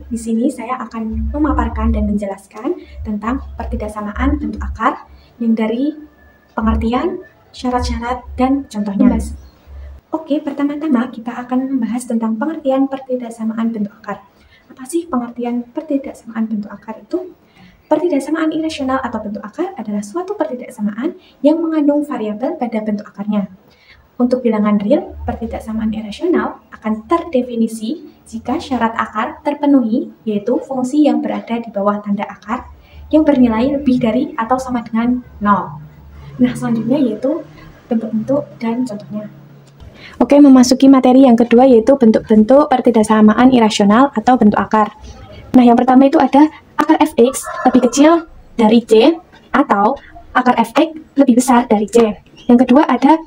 di sini saya akan memaparkan dan menjelaskan tentang pertidaksamaan bentuk akar yang dari pengertian, syarat-syarat, dan contohnya. Oke, pertama-tama kita akan membahas tentang pengertian pertidaksamaan bentuk akar. Apa sih pengertian pertidaksamaan bentuk akar itu? Pertidaksamaan irasional atau bentuk akar adalah suatu pertidaksamaan yang mengandung variabel pada bentuk akarnya. Untuk bilangan real, pertidaksamaan irasional akan terdefinisi jika syarat akar terpenuhi, yaitu fungsi yang berada di bawah tanda akar yang bernilai lebih dari atau sama dengan 0. Nah, selanjutnya yaitu bentuk-bentuk dan contohnya. Oke, memasuki materi yang kedua yaitu bentuk-bentuk pertidaksamaan irasional atau bentuk akar. Nah, yang pertama itu ada akar fx lebih kecil dari c atau akar fx lebih besar dari c. Yang kedua ada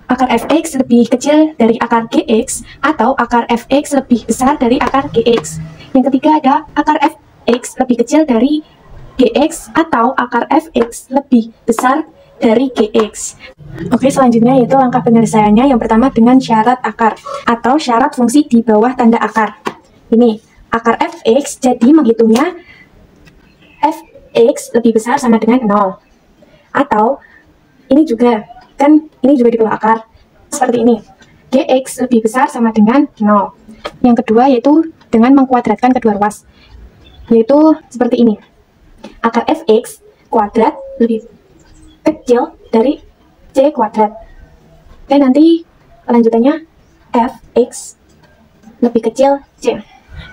akar fx lebih kecil dari akar gx atau akar fx lebih besar dari akar gx. Yang ketiga ada akar fx lebih kecil dari gx atau akar fx lebih besar dari gx. Oke, selanjutnya yaitu langkah penyelesaiannya. Yang pertama dengan syarat akar atau syarat fungsi di bawah tanda akar. Ini akar fx, jadi menghitungnya fx lebih besar sama dengan 0. Atau ini juga kan ini juga di bawah akar seperti ini, gx lebih besar sama dengan 0. Yang kedua yaitu dengan mengkuadratkan kedua ruas, yaitu seperti ini, akar fx kuadrat lebih kecil dari c kuadrat, dan nanti lanjutannya fx lebih kecil c.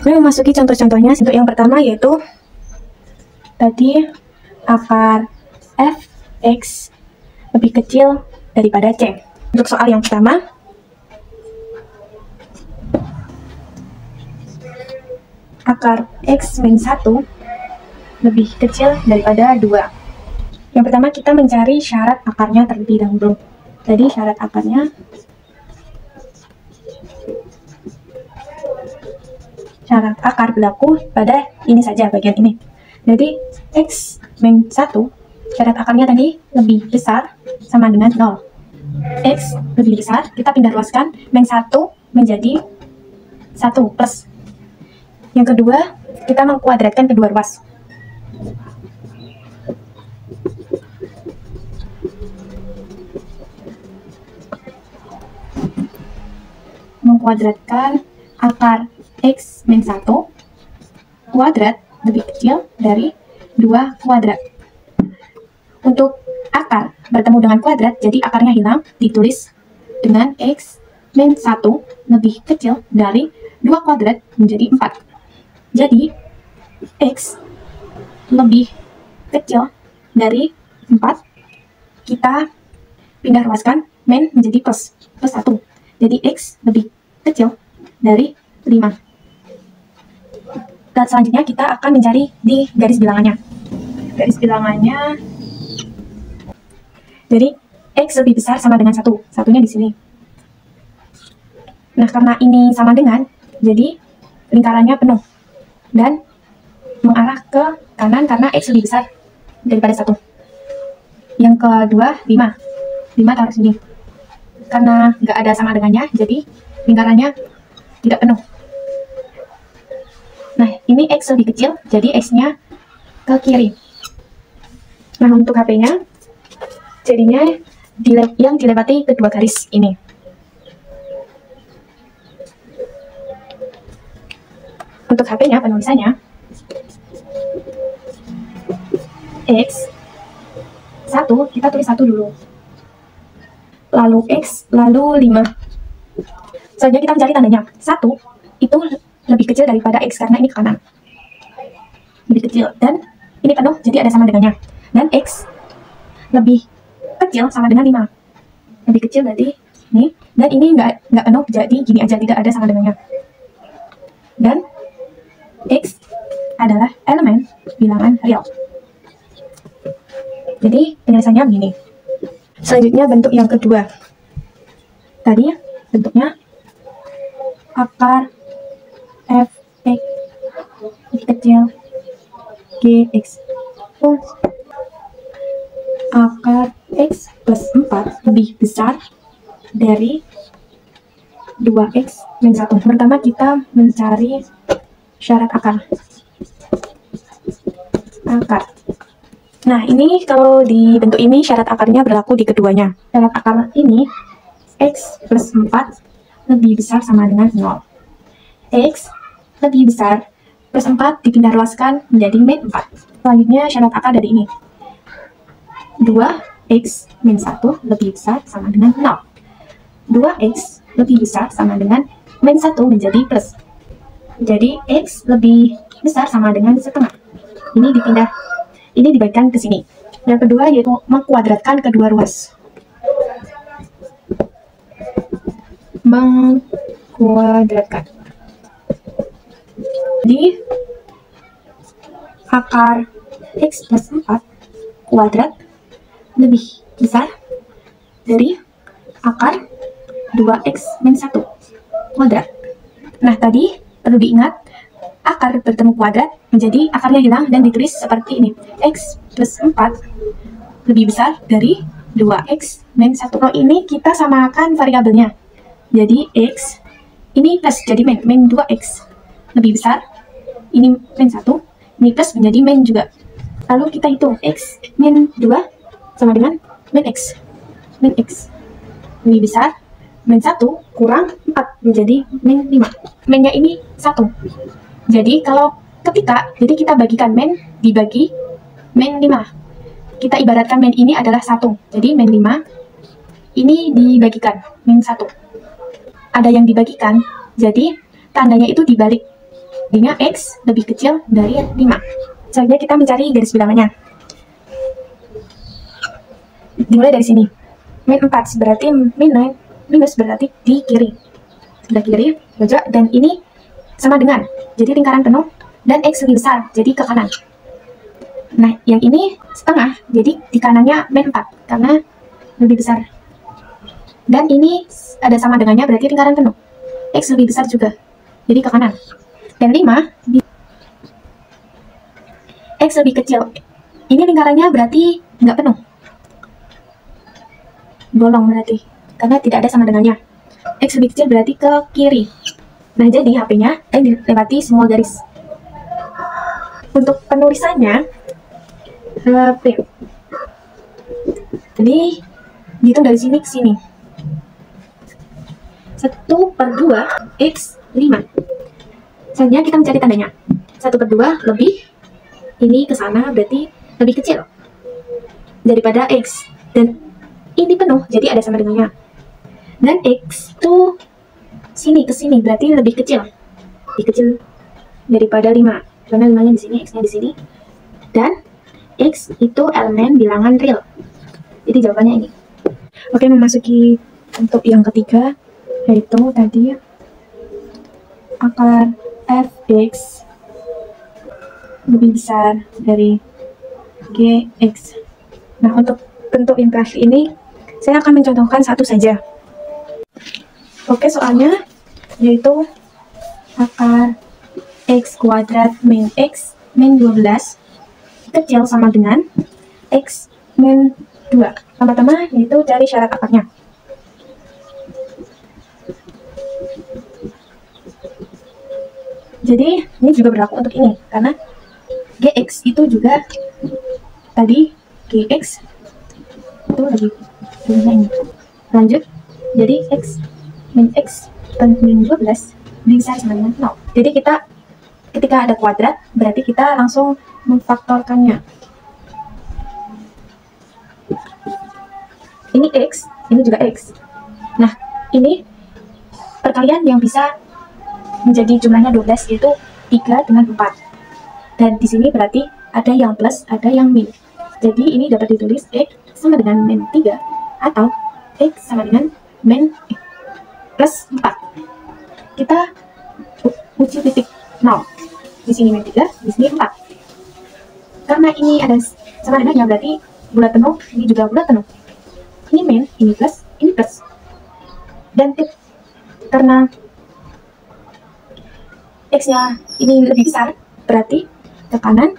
Kita memasuki contoh-contohnya. Untuk yang pertama yaitu tadi akar fx lebih kecil daripada C. Untuk soal yang pertama, akar x min 1 lebih kecil daripada 2. Yang pertama kita mencari syarat akarnya terlebih dahulu. Jadi syarat akarnya berlaku pada ini saja, bagian ini. Jadi x min 1 syarat akarnya tadi lebih besar sama dengan 0. X lebih besar, kita pindah ruaskan, min 1 menjadi 1 plus. Yang kedua, kita mengkuadratkan kedua ruas. Mengkuadratkan akar x min 1 kuadrat lebih kecil dari 2 kuadrat. Untuk akar bertemu dengan kuadrat, jadi akarnya hilang, ditulis dengan x min 1 lebih kecil dari 2 kuadrat menjadi 4. Jadi x lebih kecil dari 4, kita pindah ruaskan, min menjadi plus 1. Jadi x lebih kecil dari 5. Dan selanjutnya kita akan mencari di garis bilangannya. Garis bilangannya, jadi x lebih besar sama dengan 1. Satunya di sini. Nah, karena ini sama dengan, jadi lingkarannya penuh dan mengarah ke kanan karena x lebih besar daripada 1. Yang kedua, 5 taruh sini. Karena nggak ada sama dengannya, jadi lingkarannya tidak penuh. Nah, ini x lebih kecil, jadi x-nya ke kiri. Nah, untuk HP-nya, jadinya yang dilewati kedua garis ini. Untuk HP-nya, penulisannya x 1, kita tulis 1 dulu. Lalu x, lalu 5. Selanjutnya kita mencari tandanya. 1 itu lebih kecil daripada x karena ini ke kanan. Lebih kecil, dan ini penuh, jadi ada sama dengannya. Dan x lebih kecil sama dengan 5. Lebih kecil berarti ini, dan ini nggak penuh, jadi gini aja, tidak ada sama dengannya. Dan x adalah elemen bilangan real. Jadi penyelesaiannya begini. Selanjutnya bentuk yang kedua. Tadi bentuknya akar fx lebih kecil gx plus akar x plus 4 lebih besar dari 2x min 1. Pertama kita mencari syarat akar. Nah, ini kalau di bentuk ini syarat akarnya berlaku di keduanya. Syarat akar ini X plus 4 lebih besar sama dengan 0. X lebih besar plus 4 dipindah luaskan menjadi min 4. Selanjutnya syarat akar dari ini. 2X min 1 lebih besar sama dengan 0. 2X lebih besar sama dengan min 1 menjadi plus. Jadi X lebih besar sama dengan setengah. Ini dibagikan ke sini. Yang kedua yaitu mengkuadratkan kedua ruas. Mengkuadratkan. Jadi akar X plus 4 kuadrat lebih besar dari akar 2X min 1 kuadrat. Nah, tadi perlu diingat, akar bertemu kuadrat menjadi akarnya hilang dan ditulis seperti ini. X plus 4 lebih besar dari 2X min 1. Kalau ini kita samakan variabelnya. Jadi X ini plus jadi min 2X lebih besar. Ini min 1, ini plus menjadi min juga. Lalu kita hitung X min 2 sama dengan min X. Min X lebih besar min 1 kurang 4 menjadi min 5. Minnya ini 1. Jadi kalau jadi kita bagikan min dibagi min 5. Kita ibaratkan min ini adalah 1. Jadi min 5 ini dibagikan min 1. Ada yang dibagikan, jadi tandanya itu dibalik. Jadinya X lebih kecil dari 5. Selanjutnya kita mencari garis bilangannya. Dimulai dari sini. Min 4 berarti min 9, minus berarti di kiri. Sebelah kiri, bergerak, dan ini sama dengan, jadi lingkaran penuh, dan X lebih besar, jadi ke kanan. Nah, yang ini setengah, jadi di kanannya min 4, karena lebih besar. Dan ini ada sama dengannya, berarti lingkaran penuh. X lebih besar juga, jadi ke kanan. Dan 5, X lebih kecil. Ini lingkarannya berarti nggak penuh. Bolong berarti, karena tidak ada sama dengannya. X lebih kecil berarti ke kiri. Nah, jadi HP-nya dilewati semua garis. Untuk penulisannya, HP. Jadi, dihitung dari sini ke sini. 1/2 X 5. Selanjutnya kita mencari tandanya. 1/2 lebih, ini ke sana berarti lebih kecil daripada X. Dan ini penuh, jadi ada sama dengannya. Dan X itu sini ke sini berarti lebih kecil daripada 5, karena 5-nya di sini, X-nya di sini. Dan X itu elemen bilangan real. Jadi jawabannya ini. Oke, memasuki untuk yang ketiga, yaitu tadi akar Fx lebih besar dari Gx. Nah, untuk bentuk interaksi ini saya akan mencontohkan satu saja. Oke, soalnya yaitu akar X kuadrat min X min 12 kecil sama dengan X min 2. Pertama-tama yaitu cari syarat akarnya. Jadi ini juga berlaku untuk ini, karena Gx itu juga tadi Gx itu lagi ini. Lanjut, jadi X min X dan min 12 bisa sama dengan 0. Jadi kita ketika ada kuadrat, berarti kita langsung memfaktorkannya. Ini X, ini juga X. Nah, ini perkalian yang bisa menjadi jumlahnya 12 yaitu 3 dengan 4. Dan di sini berarti ada yang plus, ada yang min. Jadi ini dapat ditulis X sama dengan min 3 atau X sama dengan min plus 4. Kita uji titik 0. Di sini min 3, di sini 4. Karena ini ada sama dengannya, berarti bulat penuh, ini juga bulat penuh. Ini min, ini plus, ini plus. Dan karena X-nya ini lebih besar, berarti ke kanan,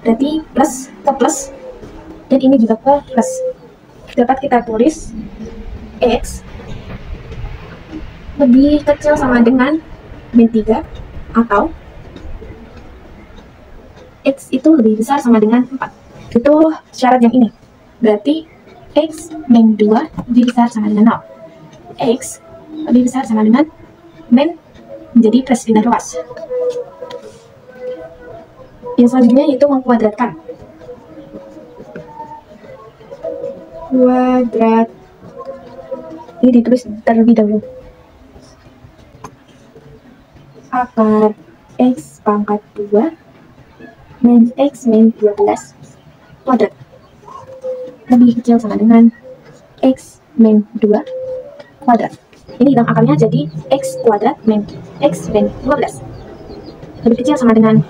berarti plus ke plus, dan ini juga ke plus. Dapat kita tulis X lebih kecil sama dengan min 3 atau X itu lebih besar sama dengan 4. Itu syarat yang ini. Berarti X min 2 lebih besar sama dengan 0. X lebih besar sama dengan min menjadi plus pindah ruas. Yang selanjutnya yaitu mengkuadratkan. Kuadrat. Ini ditulis terlebih dahulu. Akar X pangkat 2 min X min 12 kuadrat lebih kecil sama dengan X min 2 kuadrat. Ini hilang akarnya jadi X kuadrat min X min 12 lebih kecil sama dengan,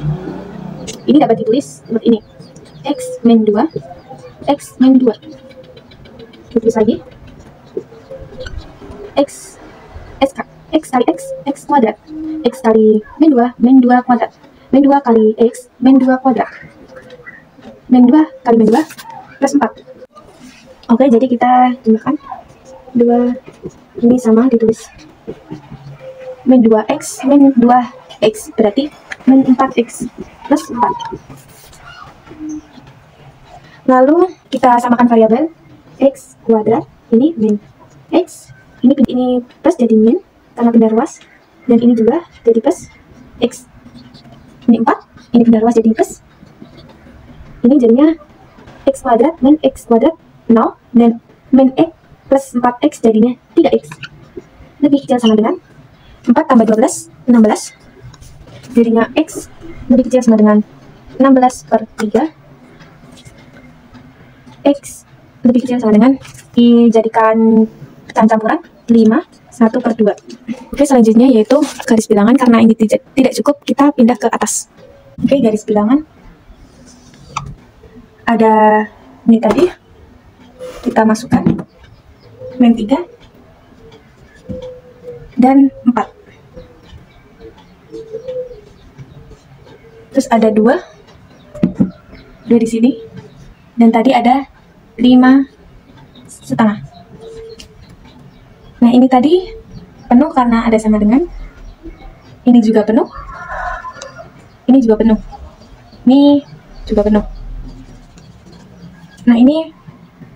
ini dapat ditulis seperti ini, X min 2 X min 2. Ditulis lagi X kali X kuadrat, X kali min 2 kuadrat, min 2 kali X min 2 kuadrat, min 2 kali min 2 plus 4. Oke, jadi kita jumlahkan 2 ini sama ditulis min 2X min 2X berarti min 4X plus 4. Lalu kita samakan variabel X kuadrat, ini min X, ini plus jadi min karena pindah ruas, dan ini juga jadi plus X, ini 4, ini pindah ruas jadi plus, ini jadinya X kuadrat min X kuadrat 0, dan min X plus 4X jadinya 3X lebih kecil sama dengan 4 tambah 12 16, jadinya X lebih kecil sama dengan 16/3, X lebih kecil sama dengan, dijadikan pecahan campuran 5 1/2. Oke, selanjutnya yaitu garis bilangan. Karena ini tidak cukup, kita pindah ke atas. Oke, garis bilangan ada ini tadi, kita masukkan min 3 dan 4. Terus ada 2 di sini, dan tadi ada 5,5. Nah, ini tadi penuh karena ada sama dengan, ini juga penuh, ini juga penuh, ini juga penuh. Nah, ini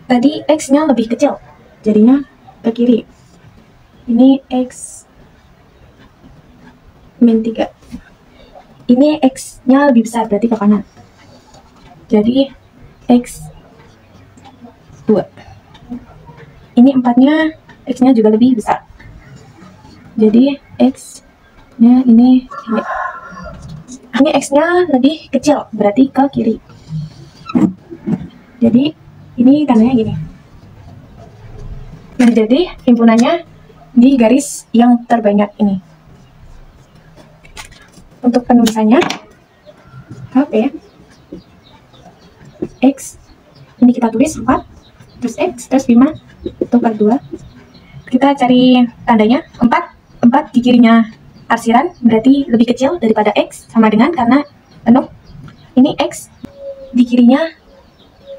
tadi X-nya lebih kecil, jadinya ke kiri. Ini X min 3. Ini X-nya lebih besar, berarti ke kanan. Jadi X 2. Ini 4-nya, X-nya juga lebih besar. Jadi X-nya ini X-nya lebih kecil, berarti ke kiri. Jadi ini tandanya gini. Nah, jadi himpunannya di garis yang terbanyak ini. Untuk penulisannya HP X ini kita tulis 4 terus X terus 5 tukar 2. Kita cari tandanya 4 di kirinya arsiran, berarti lebih kecil daripada X, sama dengan karena penuh. Ini X di kirinya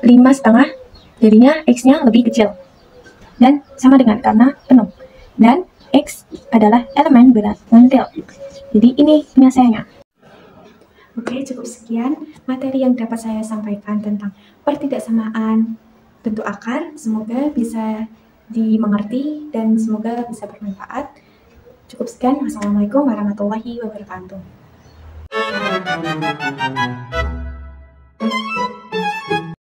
5,5, jadinya X-nya lebih kecil, dan sama dengan karena penuh. Dan X adalah elemen berat kuantil. Jadi ini penyelesaiannya. Oke, cukup sekian materi yang dapat saya sampaikan tentang pertidaksamaan bentuk akar. Semoga bisa dimengerti dan semoga bisa bermanfaat. Cukup sekian. Wassalamualaikum warahmatullahi wabarakatuh.